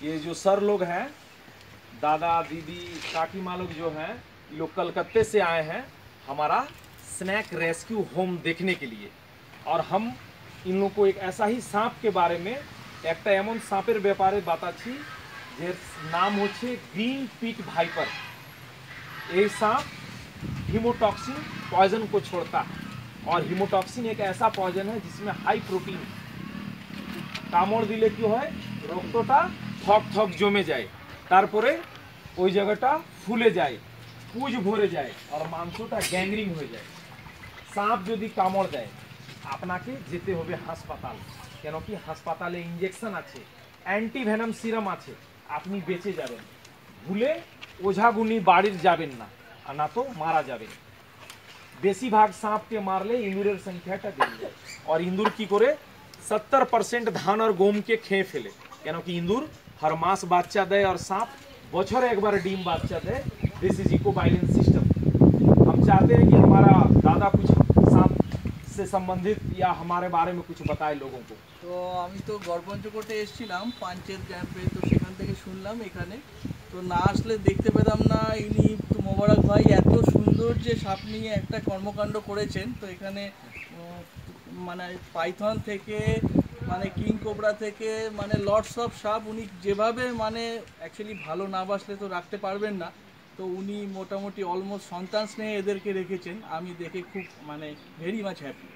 ये जो सर लोग हैं, दादा दीदी काकी माँ लोग जो हैं, ये लोग कलकत्ते से आए हैं हमारा स्नैक रेस्क्यू होम देखने के लिए। और हम इन लोग को एक ऐसा ही सांप के बारे में একটা এমন সাপের ব্যাপারে বাতাচ্ছি যে নাম হচ্ছে গ্রিন পিট ভাইপার। ये सांप हीमोटॉक्सिन पॉइजन को छोड़ता है, और हीमोटॉक्सिन एक ऐसा पॉइजन है जिसमें हाई प्रोटीन। কামড় দিলে কি হয়, রক্তটা থক থক জমে যায়, তারপরে ওই জায়গাটা ফুলে যায়, পুজ ভরে যায়, আর মাংসটা গ্যাংগ্রিং হয়ে যায়। সাপ যদি কামড় দেয় আপনাকে যেতে হবে হাসপাতাল, কেন কি হাসপাতালে ইঞ্জেকশন আছে, অ্যান্টিভেনম সিরাম আছে, আপনি বেঁচে যাবেন। ভুলে ওঝাগুনি বাড়ির যাবেন না, আর না তো মারা যাবেন। বেশিরভাগ সাপকে মারলে ইঁদুরের সংখ্যাটা বেড়ে যায়। और ইঁদুর কি করে 70% ধান আর গমকে খেয়ে ফেলে, কেন কি ইঁদুর हर मास বাচ্চা দেয়, और सांप বছরে একবার ডিম বাচ্চা দেয়। This is eco balance system. हम चाहते हैं कि हमारा दादा कुछ सांप से संबंधित या हमारे बारे में कुछ बताए लोगों को। তো আমি তো গড়পঞ্চকোটে এসেছিলাম পাঞ্চেত ক্যাম্পে, তো সেখান থেকে শুনলাম এখানে, তো না আসলে দেখতে পেতাম না। ইনি তো মোবারক ভাই এত সুন্দর যে সাপ নিয়ে একটা কর্মকাণ্ড করেছেন। তো এখানে মানে পাইথন থেকে মানে কিং কোবরা থেকে মানে লটস অফ সাপ উনি যেভাবে মানে অ্যাকচুয়ালি ভালো না বাসলে তো রাখতে পারবেন না, তো উনি মোটামুটি অলমোস্ট সন্তান স্নেহে এদেরকে রেখেছেন। আমি দেখে খুব মানে ভেরি মাচ হ্যাপি।